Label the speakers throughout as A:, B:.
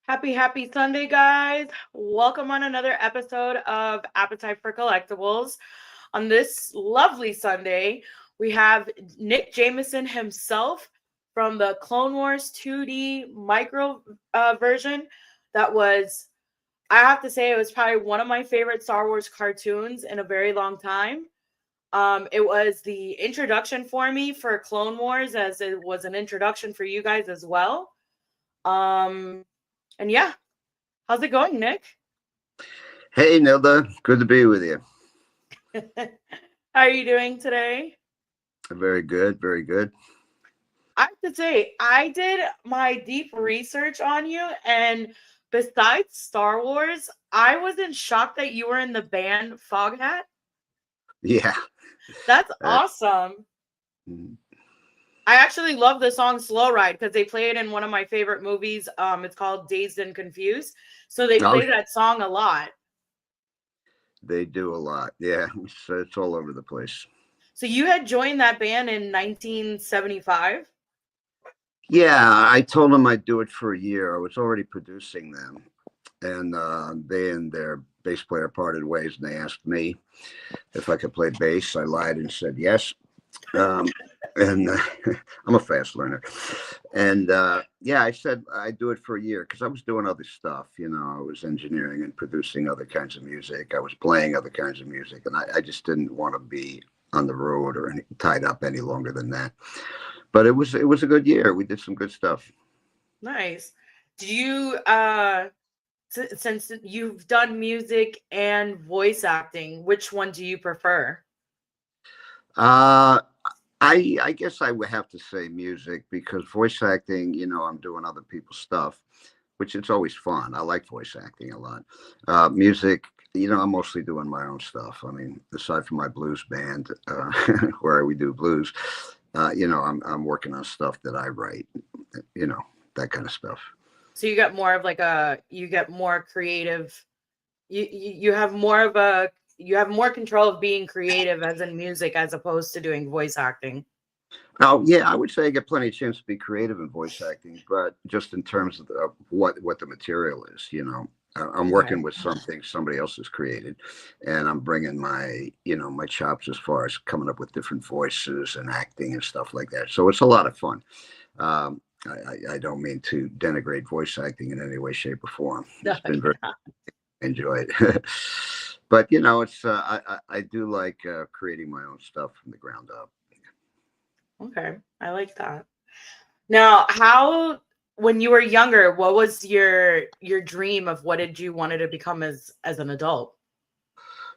A: Happy Sunday, guys. Welcome on another episode of Appetite for Collectibles. On this lovely Sunday, we have Nick Jameson himself from the Clone Wars 2D micro version. That was, I have to say, it was probably one of my favorite Star Wars cartoons in a very long time. It was the introduction for me for Clone Wars, as it was an introduction for you guys as well. And yeah, how's it going, Nick?
B: Hey, Nilda. Good to be with you.
A: How are you doing today?
B: Very good. Very good.
A: I have to say, I did my deep research on you, and besides Star Wars, I wasn't shocked that you were in the band Foghat.
B: Yeah.
A: That's awesome.
B: Mm-hmm.
A: I actually love the song Slow Ride because they play it in one of my favorite movies. It's called Dazed and Confused. So they play that song a lot.
B: They do a lot. Yeah. It's all over the place.
A: So you had joined that band in 1975?
B: Yeah. I told them I'd do it for a year. I was already producing them. And they and their bass player parted ways, and they asked me if I could play bass. I lied and said yes. And I'm a fast learner. And yeah, I said I'd do it for a year because I was doing other stuff. You know, I was engineering and producing other kinds of music. I was playing other kinds of music, and I just didn't want to be on the road or tied up any longer than that. But it was a good year. We did some good stuff.
A: Nice. Do you since you've done music and voice acting, which one do you prefer?
B: I guess I would have to say music, because voice acting, you know, I'm doing other people's stuff, which it's always fun. I like voice acting a lot. Music, you know, I'm mostly doing my own stuff. I mean, aside from my blues band, where we do blues, you know, I'm working on stuff that I write, you know, that kind of stuff.
A: So you get more of like you get more creative. You have more of a, you have more control of being creative as in music as opposed to doing voice acting.
B: Oh yeah, I would say I get plenty of chance to be creative in voice acting, but just in terms of what the material is, you know, I'm working with something somebody else has created, and I'm bringing my, you know, my chops as far as coming up with different voices and acting and stuff like that. So it's a lot of fun. I don't mean to denigrate voice acting in any way, shape, or form. It's been very enjoy it. But you know, it's I do like creating my own stuff from the ground up.
A: Okay, I like that. Now, when you were younger, what was your dream of what did you wanted to become as an adult?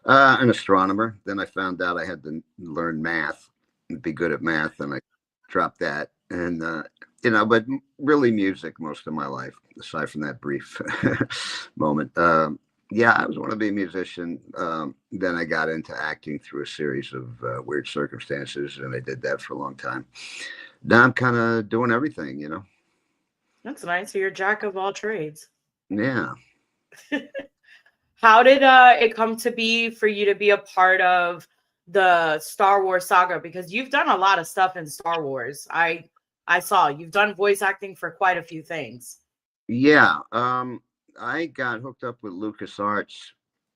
B: An astronomer. Then I found out I had to learn math and be good at math, and I dropped that. And you know, but really music most of my life, aside from that brief moment. Yeah, I was want to be a musician. Then I got into acting through a series of weird circumstances, and I did that for a long time. Now I'm kind of doing everything, you know.
A: That's nice. So you're a jack of all trades.
B: Yeah.
A: How did it come to be for you to be a part of the Star Wars saga? Because you've done a lot of stuff in Star Wars. I saw you've done voice acting for quite a few things.
B: Yeah. I got hooked up with LucasArts.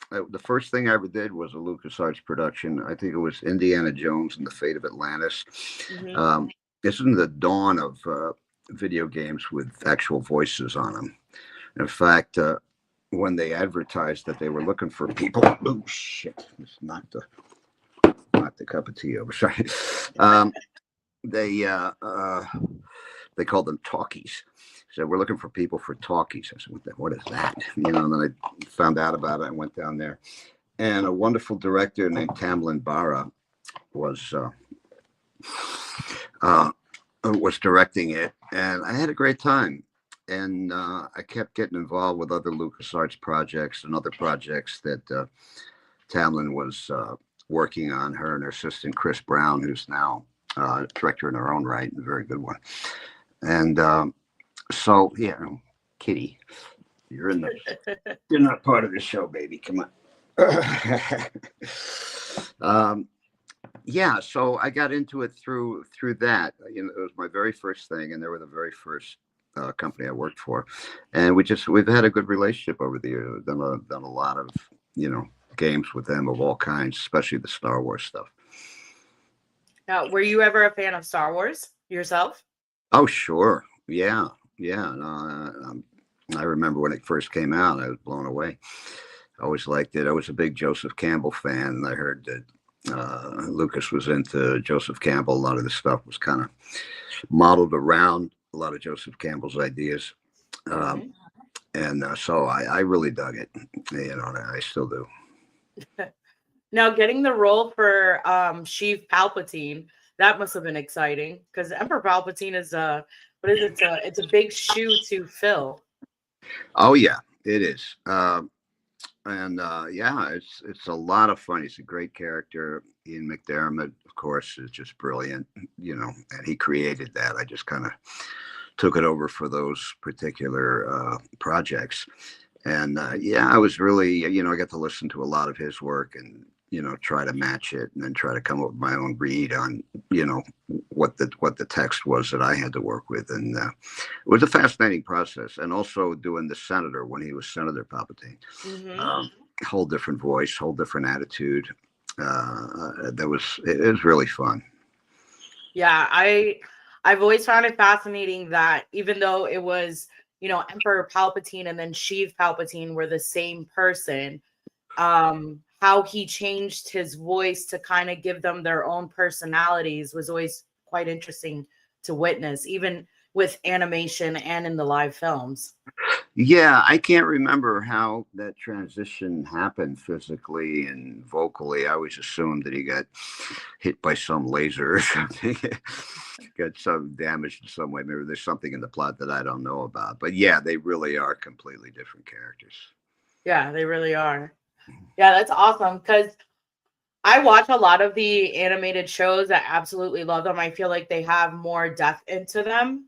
B: The first thing I ever did was a LucasArts production. I think it was Indiana Jones and the Fate of Atlantis.
A: Mm-hmm.
B: This is in the dawn of video games with actual voices on them. In fact, when they advertised that they were looking for people, oh shit! Just knocked the cup of tea over. Sorry. They called them talkies. So we're looking for people for talkies. I said, what is that? You know, and then I found out about it. I went down there, and a wonderful director named Tamlin Barra was directing it, and I had a great time. And I kept getting involved with other LucasArts projects and other projects that Tamlin was working on. Her and her assistant Chris Brown, who's now director in her own right, and a very good one. And so yeah, Kitty, you're not part of the show, baby. Come on. um, yeah, so I got into it through that. It was my very first thing, and they were the very first company I worked for, and we've had a good relationship over the years. We've done a lot of you know games with them of all kinds, especially the Star Wars stuff.
A: Now, were you ever a fan of Star Wars yourself?
B: Oh, sure, yeah, yeah. No, I remember when it first came out, I was blown away. I always liked it. I was a big Joseph Campbell fan, and I heard that Lucas was into Joseph Campbell. A lot of the stuff was kind of modeled around a lot of Joseph Campbell's ideas. Um,
A: Hmm.
B: and so I really dug it, and I still do.
A: Now, getting the role for Sheev Palpatine, that must have been exciting because Emperor Palpatine is a what is it? It's a big shoe to fill.
B: Oh yeah, it is. And yeah, it's a lot of fun. He's a great character. Ian McDermott, of course, is just brilliant. And he created that. I just kind of took it over for those particular projects. And yeah, I was really, I got to listen to a lot of his work and try to match it, and then try to come up with my own read on you know what the text was that I had to work with, and it was a fascinating process. And also doing the senator when he was Senator Palpatine,
A: Hmm.
B: um, whole different voice, whole different attitude. It was really fun.
A: Yeah, I've always found it fascinating that even though it was, Emperor Palpatine and then Sheev Palpatine were the same person, how he changed his voice to kind of give them their own personalities was always quite interesting to witness, even with animation and in the live films.
B: Yeah, I can't remember how that transition happened physically and vocally. I always assumed that he got hit by some laser or something, got some damage in some way. Maybe there's something in the plot that I don't know about. But yeah, they really are completely different characters.
A: Yeah, they really are. Yeah, that's awesome because I watch a lot of the animated shows. I absolutely love them. I feel like they have more depth into them.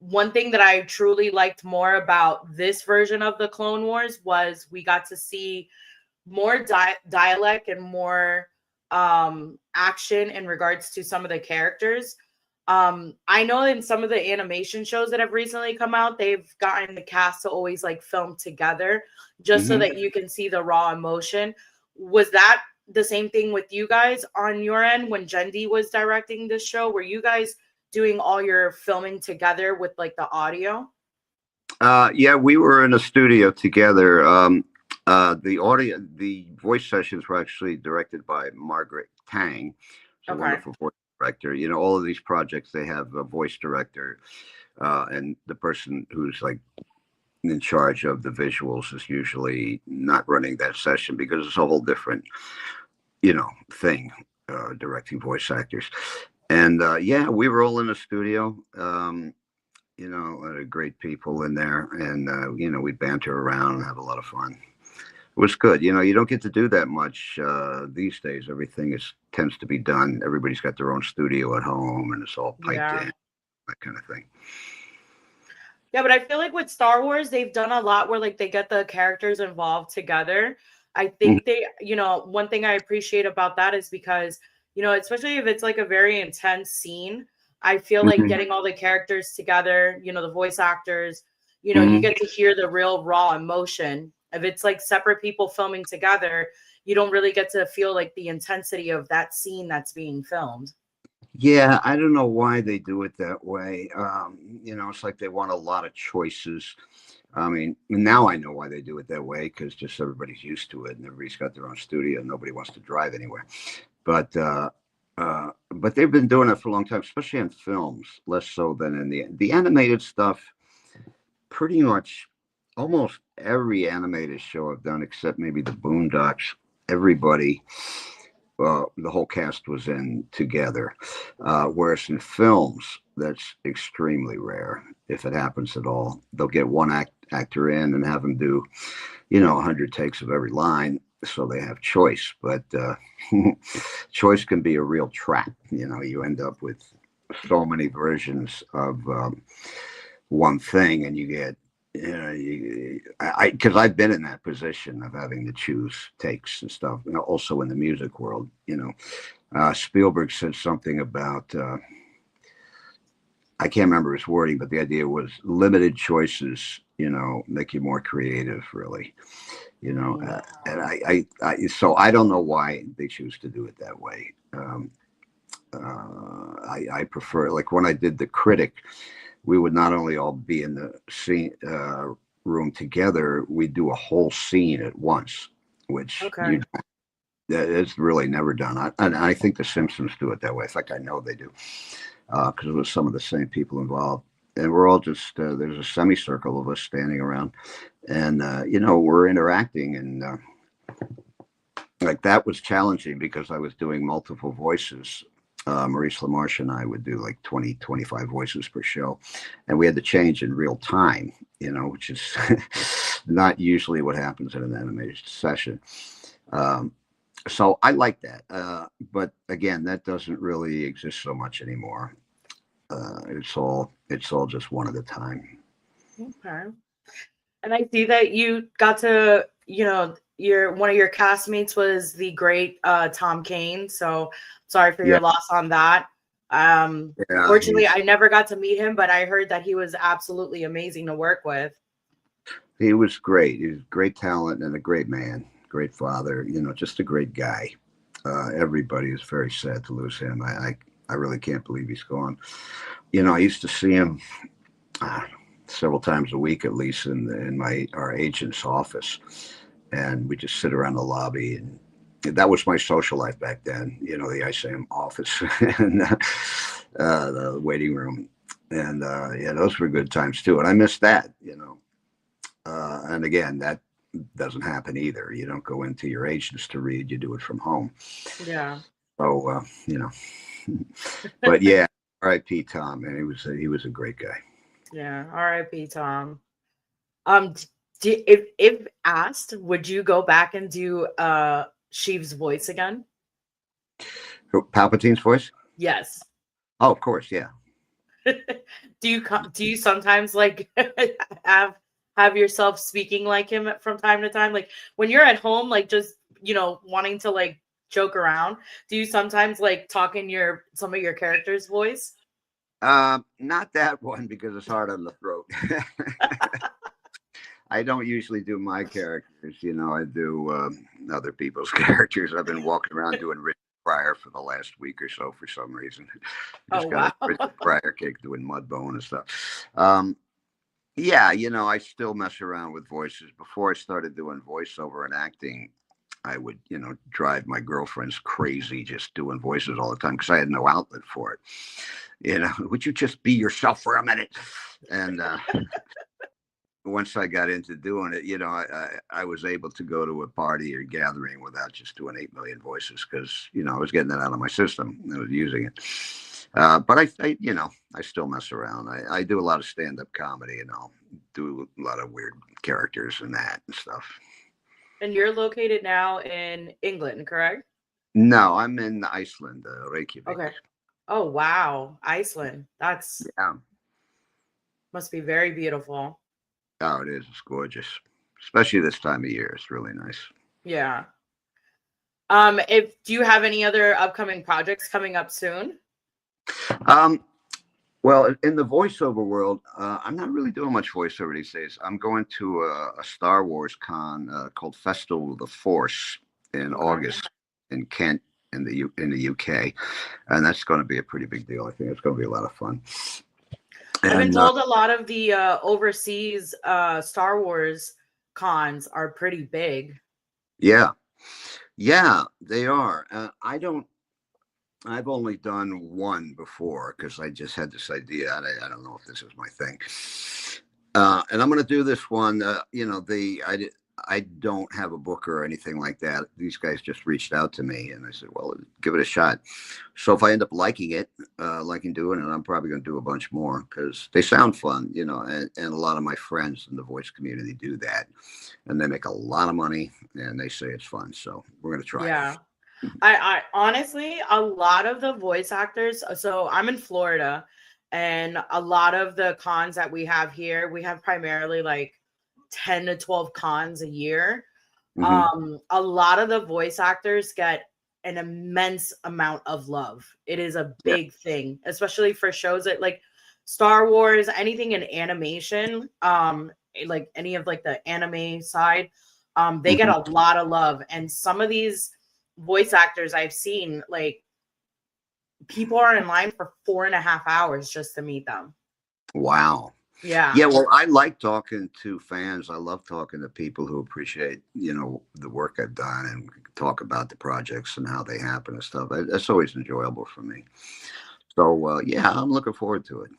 A: One thing that I truly liked more about this version of the Clone Wars was we got to see more dialect and more action in regards to some of the characters. I know in some of the animation shows that have recently come out, they've gotten the cast to always like film together just so
B: Hmm.
A: that you can see the raw emotion. Was that the same thing with you guys on your end when Jendi was directing this show? Were you guys doing all your filming together with like the audio?
B: Yeah, we were in a studio together. The voice sessions were actually directed by Margaret Tang. She's a
A: Okay.
B: wonderful voice director. All of these projects, they have a voice director, and the person who's like in charge of the visuals is usually not running that session because it's a whole different, thing, directing voice actors. And yeah, we were all in the studio. Great people in there, and we banter around and have a lot of fun. It was good. You don't get to do that much these days. Everything is tends to be done. Everybody's got their own studio at home, and it's all piped
A: Yeah.
B: in, that kind of thing.
A: Yeah, but I feel like with Star Wars, they've done a lot where like they get the characters involved together. I
B: Mhm.
A: think one thing I appreciate about that is because, especially if it's like a very intense scene, I feel like
B: Mhm.
A: getting all the characters together, the voice actors, you
B: Mhm.
A: get to hear the real raw emotion. If it's like separate people filming together, you don't really get to feel like the intensity of that scene that's being filmed.
B: Yeah, I don't know why they do it that way. It's like they want a lot of choices. I mean, now I know why they do it that way because just everybody's used to it and everybody's got their own studio. Nobody wants to drive anywhere. But they've been doing it for a long time, especially in films, less so than in the animated stuff. Pretty much, almost every animated show I've done, except maybe the Boondocks. Everybody, the whole cast was in together. Whereas in films, that's extremely rare, if it happens at all. They'll get one actor in and have him do 100 takes of every line, so they have choice. But choice can be a real trap. You end up with so many versions of one thing, and you get you know, because I've been in that position of having to choose takes and stuff. You know, also in the music world, you know, Spielberg said something about I can't remember his wording, but the idea was limited choices, you know, make you more creative, really, you know.
A: Mm,
B: And so I don't know why they choose to do it that way. I prefer, like when I did The Critic, we would not only all be in the scene room together, we'd do a whole scene at once, which
A: okay.
B: that is really never done. And I think The Simpsons do it that way. In fact, I know they do because it was some of the same people involved. And we're all just there's a semicircle of us standing around, and you know, we're interacting, and like that was challenging because I was doing multiple voices. Maurice LaMarche and I would do like 20, 25 voices per show, and we had to change in real time, you know, which is not usually what happens in an animated session. Um, so I like that, but again, that doesn't really exist so much anymore. It's all just one at a time.
A: Okay. And I see that you got to, your one of your castmates was the great Tom Kane. So sorry for
B: Yeah,
A: your loss on that.
B: yeah,
A: Fortunately, I never got to meet him, but I heard that he was absolutely amazing to work with.
B: he was great. He was great talent and a great man, great father. You know, just a great guy. Everybody is very sad to lose him. I really can't believe he's gone. You know, I used to see him uh, several times a week at least in my our agent's office, and we just sit around the lobby, and that was my social life back then. You know, the ISAM office and the waiting room, and yeah, those were good times too. And I miss that. You know, and again, that doesn't happen either. You don't go into your agents to read; you do it from home.
A: Yeah.
B: So you know, but yeah, R.I.P. Tom, man, he was a great guy.
A: Yeah. R.I.P. Tom. Um, if asked, would you go back and do Sheev's voice again?
B: Palpatine's voice?
A: Yes.
B: Oh, of course, yeah.
A: Do you sometimes like have have yourself speaking like him from time to time, like when you're at home, like just wanting to like joke around, do you sometimes like talk in your some of your character's voice?
B: Not that one because it's hard on the throat. I don't usually do my characters. You know, I do other people's characters. I've been walking around doing Richard Pryor for the last week or so for some reason.
A: Oh
B: Just got
A: wow.
B: a Richard Pryor kick doing Mudbone and stuff. Um, yeah, you know, I still mess around with voices. Before I started doing voiceover and acting, I would, you know, drive my girlfriends crazy just doing voices all the time because I had no outlet for it. You know, would you just be yourself for a minute? And once I got into doing it, you know, I was able to go to a party or gathering without just doing 8 million voices because, you know, I was getting that out of my system. I was using it. But you know, I still mess around. I do a lot of stand up comedy and I'll do a lot of weird characters and that and stuff.
A: And you're located now in England, correct?
B: No, I'm in Iceland, Reykjavik.
A: Okay. Oh wow, Iceland, that's
B: Yeah.
A: must be very beautiful.
B: Oh, it is. It's gorgeous, especially this time of year. It's really nice.
A: Yeah. If do you have any other upcoming projects coming up soon?
B: Um, well, in the voiceover world, I'm not really doing much voiceover these days. I'm going to a Star Wars con called Festival of the Force in
A: Okay.
B: August in Kent in the UK, and that's going to be a pretty big deal. I think it's going to be a lot of fun.
A: I've been
B: And
A: told a lot of the overseas Star Wars cons are pretty big.
B: yeah, yeah, they are. I don't. I've only done one before because I just had this idea. And I don't know if this is my thing. And I'm going to do this one. You know, I don't have a book or anything like that. These guys just reached out to me, and I said, "Well, give it a shot." So if I end up liking it, liking doing it, I'm probably going to do a bunch more because they sound fun. You know, and a lot of my friends in the voice community do that, and they make a lot of money, and they say it's fun. So we're going to try it.
A: Yeah. I honestly, a lot of the voice actors, so I'm in Florida, And a lot of the cons that we have here, we have primarily like 10 to 12 cons a year.
B: Hmm.
A: A lot of the voice actors get an immense amount of love. It is a
B: Yeah.
A: big thing, especially for shows that like Star Wars, anything in animation, like any of like the anime side, they get
B: Hmm.
A: a lot of love. And some of these voice actors I've seen, like people are in line for 4.5 hours just to meet them.
B: Wow.
A: Yeah.
B: Yeah, well, I like talking to fans. I love talking to people who appreciate, the work I've done and talk about the projects and how they happen and stuff. That's always enjoyable for me. So, yeah, I'm looking forward to it.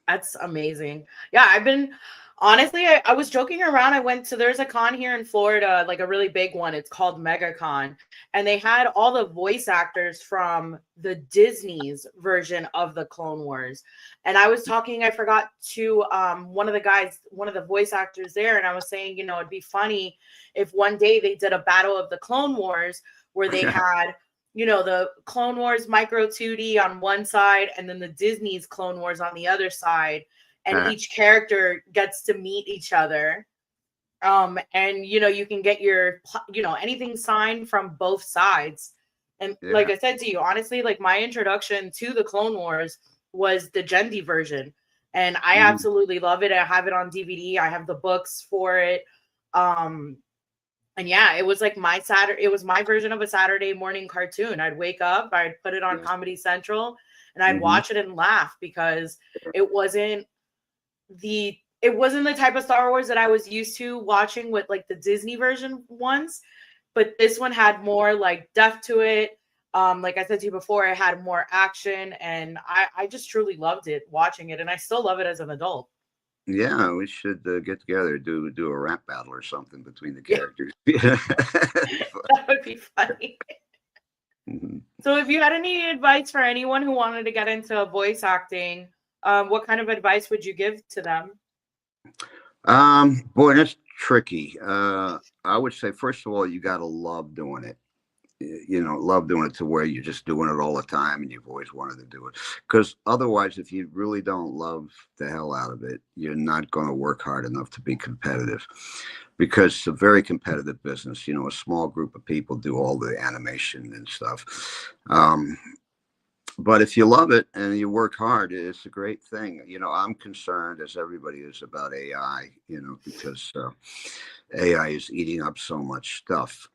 A: That's amazing. Yeah, I've been honestly, I was joking around. There's a con here in Florida, like a really big one. It's called MegaCon. And they had all the voice actors from the Disney's version of the Clone Wars. And I was talking, I forgot to one of the guys, one of the voice actors there, and I was saying, it'd be funny if one day they did a battle of the Clone Wars where they had the Clone Wars Micro 2D on one side and then the Disney's Clone Wars on the other side. And each character gets to meet each other. And you can get your, anything signed from both sides. And like
B: Yeah.
A: I said to you, honestly, like my introduction to the Clone Wars was the Gendi version. And I
B: Mhm.
A: absolutely love it. I have it on DVD. I have the books for it. Um, and yeah, it was like it was my version of a Saturday morning cartoon. I'd wake up, I'd put it on
B: Yeah.
A: Comedy Central, and I'd
B: Hmm.
A: watch it and laugh because it wasn't the type of Star Wars that I was used to watching with like the Disney version ones, but this one had more like depth to it. Like I said to you before, it had more action, and I just truly loved it watching it, and I still love it as an adult.
B: Yeah, we should get together, do a rap battle or something between the
A: Yeah,
B: characters.
A: that would be funny.
B: Mhm.
A: So, if you had any advice for anyone who wanted to get into voice acting, what kind of advice would you give to them?
B: Boy, that's tricky. I would say first of all, you got to love doing it. Love doing it to where you're just doing it all the time and you've always wanted to do it. Because otherwise, if you really don't love the hell out of it, you're not going to work hard enough to be competitive. Because it's a very competitive business. A small group of people do all the animation and stuff. But if you love it and you work hard, it's a great thing. I'm concerned, as everybody is, about AI, because AI is eating up so much stuff.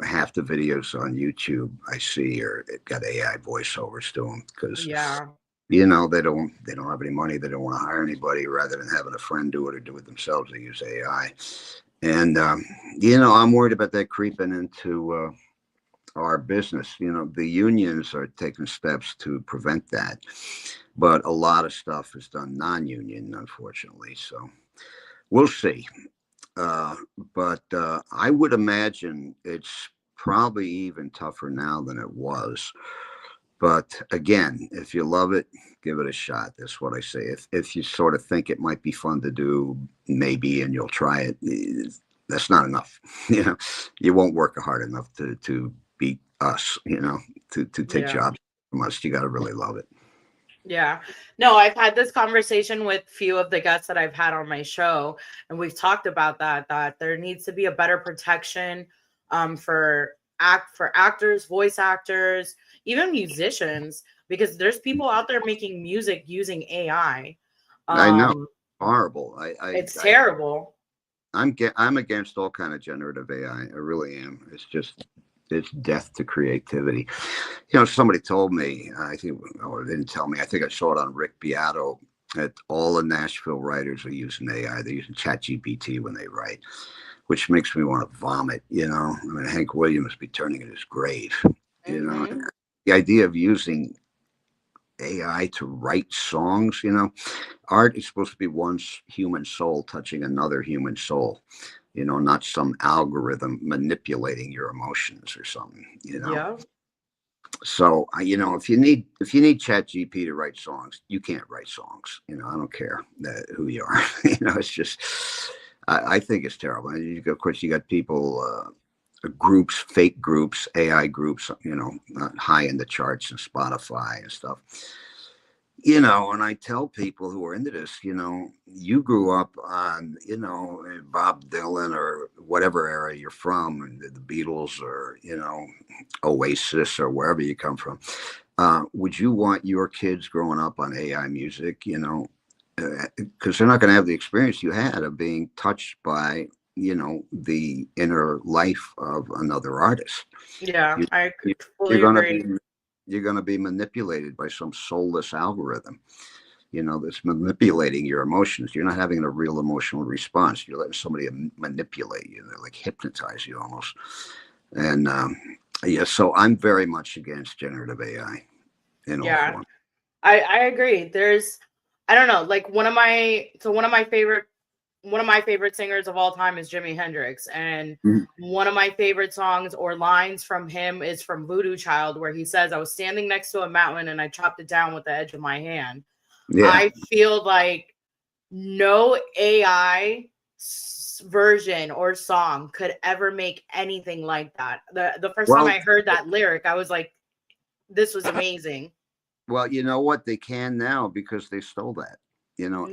B: Half the videos on YouTube I see are it got AI voiceovers to them because
A: Yeah,
B: they don't have any money. They don't want to hire anybody. Rather than having a friend do it or do it themselves, they use AI. And I'm worried about that creeping into our business. The unions are taking steps to prevent that, but a lot of stuff is done non-union, unfortunately. So we'll see. Uh, but I would imagine it's probably even tougher now than it was. But again, if you love it, give it a shot. That's what I say. If you sort of think it might be fun to do, maybe, and you'll try it, that's not enough. You won't work hard enough to beat us. To take
A: yeah.
B: jobs from us. You got to really love it.
A: Yeah. No, I've had this conversation with few of the guests that I've had on my show, and we've talked about that there needs to be a better protection for actors, voice actors, even musicians, because there's people out there making music using AI.
B: I know,
A: Um,
B: horrible.
A: it's terrible.
B: I'm against all kind of generative AI. I really am. It's death to creativity. Somebody told me, I think, or they didn't tell me, I think I saw it on Rick Beato, that all the Nashville writers are using AI. They're using ChatGPT when they write, which makes me want to vomit. I mean, Hank Williams must be turning in his grave. You know,
A: Hmm.
B: the idea of using AI to write songs, art is supposed to be one human soul touching another human soul, not some algorithm manipulating your emotions or something.
A: Yeah.
B: So if you need ChatGPT to write songs, you can't write songs. I don't care who you are. It's just I think it's terrible. And of course, you got people, groups, fake groups, AI groups, not high in the charts and Spotify and stuff. And I tell people who are into this, you grew up on, Bob Dylan or whatever era you're from, and the Beatles or, Oasis or wherever you come from. Would you want your kids growing up on AI music, because they're not going to have the experience you had of being touched by, the inner life of another artist.
A: Yeah,
B: You,
A: I
B: you, you're
A: fully
B: going to be
A: agree.
B: you're going to be manipulated by some soulless algorithm, that's manipulating your emotions. You're not having a real emotional response. You're letting somebody manipulate you. They're like hypnotize you almost. And yeah, so I'm very much against generative AI in all
A: Yeah,
B: forms.
A: I agree. I don't know, like one of my favorite singers of all time is Jimi Hendrix, and
B: Mhm.
A: one of my favorite songs or lines from him is from Voodoo Child, where he says, "I was standing next to a mountain and I chopped it down with the edge of my hand."
B: Yeah.
A: I feel like no AI version or song could ever make anything like that. The first time
B: Well,
A: I heard that lyric, I was like, this was amazing.
B: well, you know what? They can now because they stole that.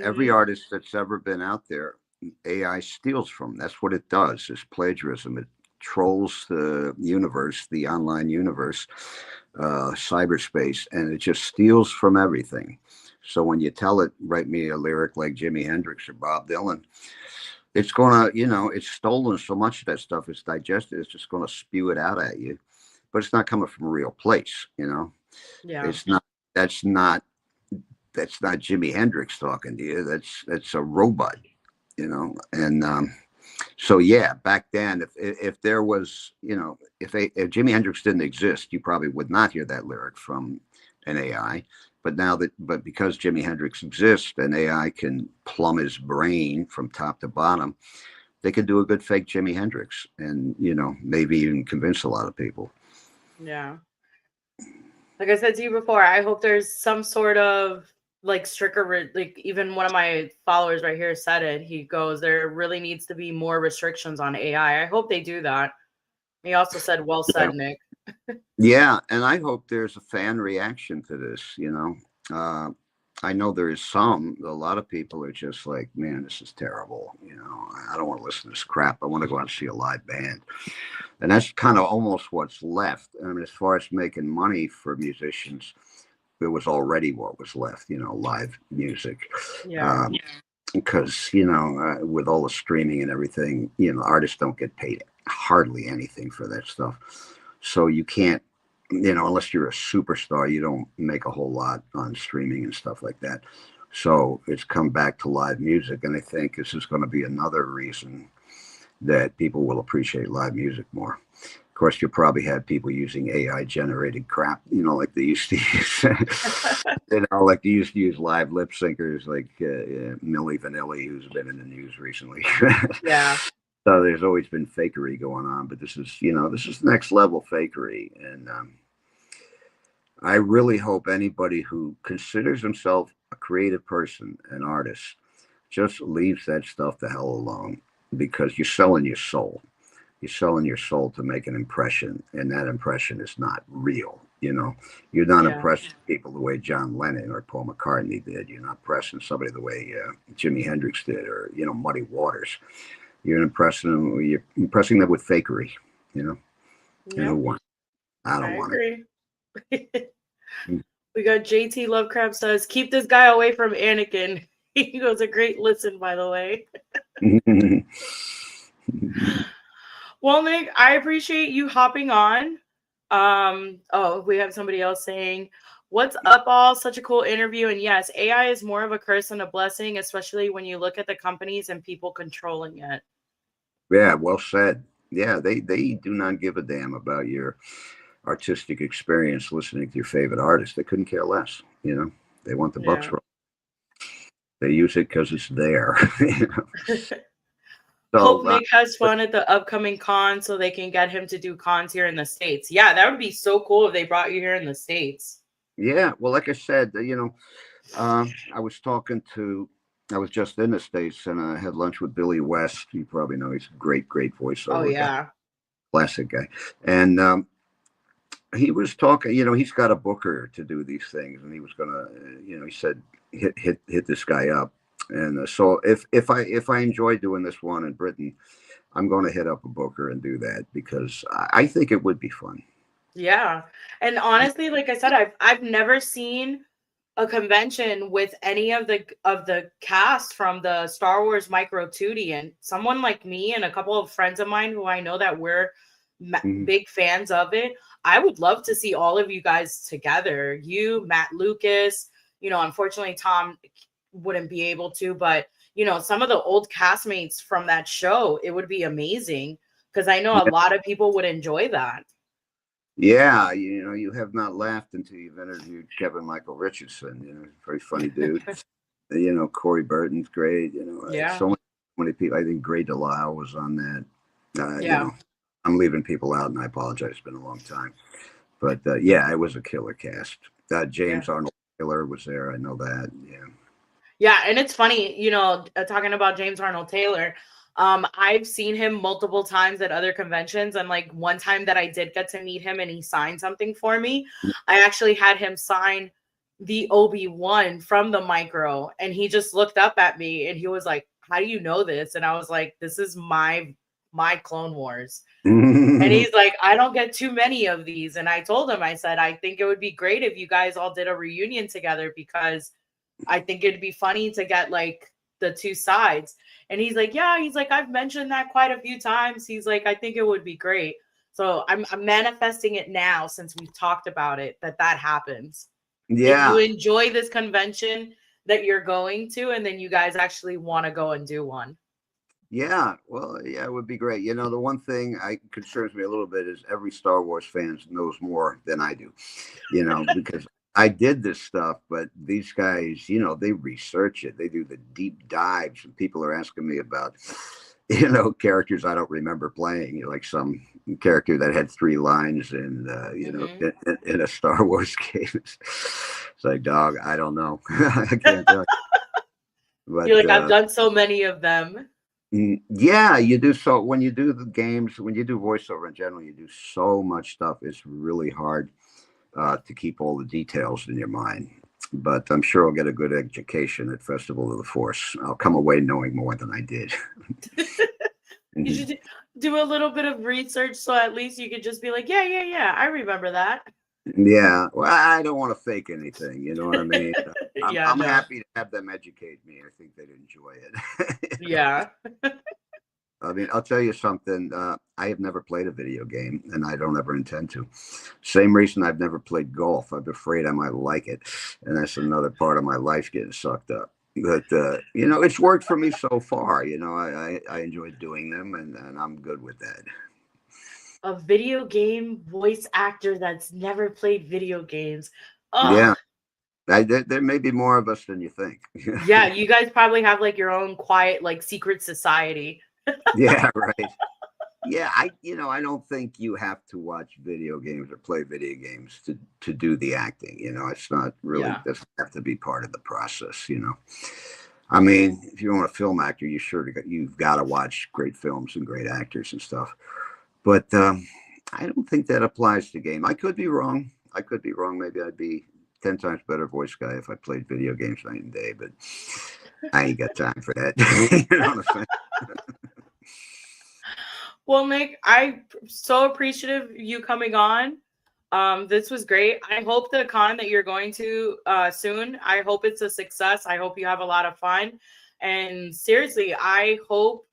B: Every
A: Hmm.
B: artist that's ever been out there, AI steals from. That's what it does. Is plagiarism. It trolls the universe, the online universe, cyberspace, and it just steals from everything. So when you tell it, write me a lyric like Jimi Hendrix or Bob Dylan, it's gonna, it's stolen so much of that stuff. It's digested. It's just gonna spew it out at you, but it's not coming from a real place.
A: Yeah.
B: It's not. That's not. That's not Jimi Hendrix talking to you. That's a robot. And so yeah, back then, if there was, if Jimi Hendrix didn't exist, you probably would not hear that lyric from an AI. But because Jimi Hendrix exists and AI can plumb his brain from top to bottom, they could do a good fake Jimi Hendrix, and maybe even convince a lot of people.
A: Yeah. Like I said to you before, I hope there's some sort of like stricter, like even one of my followers right here said it. He goes, there really needs to be more restrictions on AI. I hope they do that. He also said, well
B: Yeah,
A: said, Nick.
B: yeah, and I hope there's a fan reaction to this. Uh, I know there is some. A lot of people are just like, man, this is terrible. I don't want to listen to this crap. I want to go out and see a live band. And that's kind of almost what's left. I mean, as far as making money for musicians, it was already what was left, live music.
A: Yeah.
B: Um, because, with all the streaming and everything, artists don't get paid hardly anything for that stuff. So you can't, unless you're a superstar, you don't make a whole lot on streaming and stuff like that. So it's come back to live music. And I think this is going to be another reason that people will appreciate live music more. Of course, you probably had people using AI generated crap, like they used to use, like they used to use live lip syncers like Millie Vanilli, who's been in the news recently.
A: Yeah.
B: So there's always been fakery going on, but this is next level fakery. And I really hope anybody who considers himself a creative person, an artist, just leaves that stuff the hell alone because you're selling your soul. You're selling your soul to make an impression, and that impression is not real. You're not
A: Yeah.
B: impressing people the way John Lennon or Paul McCartney did. You're not impressing somebody the way Jimi Hendrix did, or Muddy Waters. You're impressing them with fakery. You know, and who
A: Yep.
B: wants? I
A: I
B: don't want
A: agree.
B: it.
A: We got JT Lovecraft says, keep this guy away from Anakin. He goes, a great listen, by the way. Well, Nick, I appreciate you hopping on. Oh, we have somebody else saying, what's up, all? Such a cool interview. And yes, AI is more of a curse than a blessing, especially when you look at the companies and people controlling it.
B: Yeah, well said. Yeah, they do not give a damn about your artistic experience listening to your favorite artist. They couldn't care less. They want the bucks.
A: Yeah.
B: They use it because it's there.
A: Hope
B: So,
A: Nick has fun at the upcoming con so they can get him to do cons here in the States. Yeah, that would be so cool if they brought you here in the States.
B: yeah, well, like I said, I was talking to, I was just in the States and I had lunch with Billy West. You probably know he's a great, great
A: Oh,
B: voiceover guy,
A: yeah.
B: classic guy. And he was talking. He's got a booker to do these things, and he was gonna. He said hit this guy up, and so if I enjoy doing this one in Britain, I'm going to hit up a booker and do that because I think it would be fun.
A: Yeah. And honestly, like I said, I've never seen a convention with any of the cast from the Star Wars Micro 2D, and someone like me and a couple of friends of mine who I know that we're
B: Mhm.
A: big fans of it. I would love to see all of you guys together. You, Matt Lucas, unfortunately Tom wouldn't be able to, but some of the old castmates from that show, it would be amazing because I know a lot of people would enjoy that.
B: Yeah, you have not laughed until you've interviewed Kevin Michael Richardson. Very funny dude. Corey Burton's great.
A: Yeah.
B: So many people. I think Gray Delisle was on that.
A: Yeah.
B: I'm leaving people out, and I apologize. It's been a long time, but yeah, it was a killer cast. James
A: Yeah.
B: Arnold Taylor was there. I know that. Yeah.
A: Yeah, and it's funny, talking about James Arnold Taylor. I've seen him multiple times at other conventions, and like one time that I did get to meet him and he signed something for me, I actually had him sign the Obi-Wan from the Micro, and he just looked up at me and he was like, "How do you know this?" And I was like, "This is my Clone Wars." And he's like, "I don't get too many of these." And I told him, I said, "I think it would be great if you guys all did a reunion together because I think it'd be funny to get like the two sides." And he's like, "Yeah," he's like, "I've mentioned that quite a few times." He's like, "I think it would be great." So I'm manifesting it now since we've talked about it, that happens. If you
B: Yeah.
A: enjoy this convention that you're going to, and then you guys actually want to go and do one.
B: Yeah, well, yeah, it would be great. The one thing I concerns me a little bit is every Star Wars fan knows more than I do. Because I did this stuff, but these guys, they research it. They do the deep dives, and people are asking me about, characters I don't remember playing. Like some character that had 3 lines in a Star Wars game. It's like, dog, I don't know. I can't tell you. But
A: You're like, "I've done so many of them."
B: yeah, you do. So when you do the games, when you do voiceover in general, you do so much stuff. It's really hard to keep all the details in your mind. But I'm sure I'll get a good education at Festival of the Force. I'll come away knowing more than I did.
A: You
B: Mhm.
A: should do a little bit of research so at least you could just be like, "Yeah, yeah, yeah, I remember that."
B: Yeah, well, I don't want to fake anything. You know what I mean? I'm
A: Yeah,
B: I'm
A: no.
B: happy to have them educate me. I think they'd enjoy it.
A: Yeah.
B: I mean, I'll tell you something. I have never played a video game, and I don't ever intend to. Same reason I've never played golf. I'm afraid I might like it, and that's another part of my life getting sucked up. But it's worked for me so far. I enjoy doing them, and I'm good with that.
A: A video game voice actor that's never played video games. Oh,
B: Yeah, there may be more of us than you think.
A: yeah, you guys probably have like your own quiet, like secret society.
B: Yeah, right. Yeah, I don't think you have to watch video games or play video games to do the acting. It's not really
A: Yeah.
B: doesn't have to be part of the process. I mean, if you want a film actor, you've got to watch great films and great actors and stuff. But I don't think that applies to game. I could be wrong. I could be wrong. Maybe I'd be 10 times better voice guy if I played video games night and day. But I ain't got time for that. You know what I'm saying?
A: Well, Nick, I'm so appreciative of you coming on. This was great. I hope the con that you're going to soon, I hope it's a success. I hope you have a lot of fun. And seriously, I hope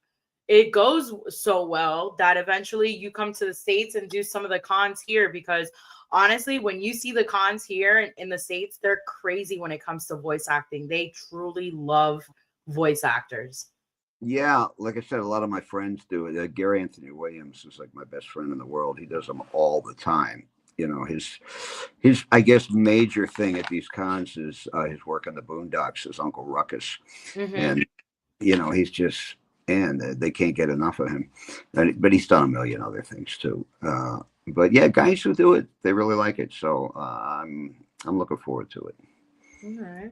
A: it goes so well that eventually you come to the States and do some of the cons here because honestly, when you see the cons here in the States, they're crazy when it comes to voice acting. They truly love voice actors.
B: Yeah, like I said, a lot of my friends do it. Gary Anthony Williams is like my best friend in the world. He does them all the time. His I guess major thing at these cons is his work on the Boondocks as Uncle Ruckus,
A: Mm-hmm.
B: and he's just and they can't get enough of him. But he's done a million other things too. But yeah, guys who do it, they really like it. So I'm looking forward to it.
A: All right.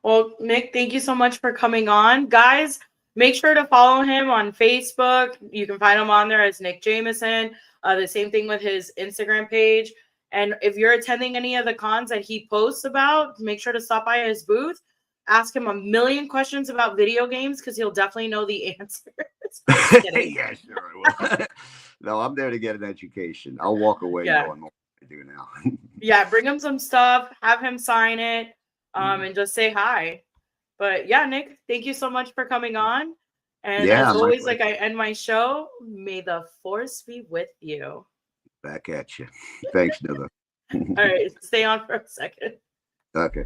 A: Well, Nick, thank you so much for coming on. Guys, make sure to follow him on Facebook. You can find him on there as Nick Jameson. The same thing with his Instagram page. And if you're attending any of the cons that he posts about, make sure to stop by his booth. Ask him a million questions about video games because he'll definitely know the answers.
B: Yeah, sure I will. No, I'm there to get an education. I'll walk away knowing what I do now.
A: Yeah, bring him some stuff, have him sign it, and just say hi. But yeah, Nick, thank you so much for coming on. And as always, like I end my show, may the force be with you.
B: Back at you. Thanks, Nilla.
A: All right, stay on for a second.
B: Okay.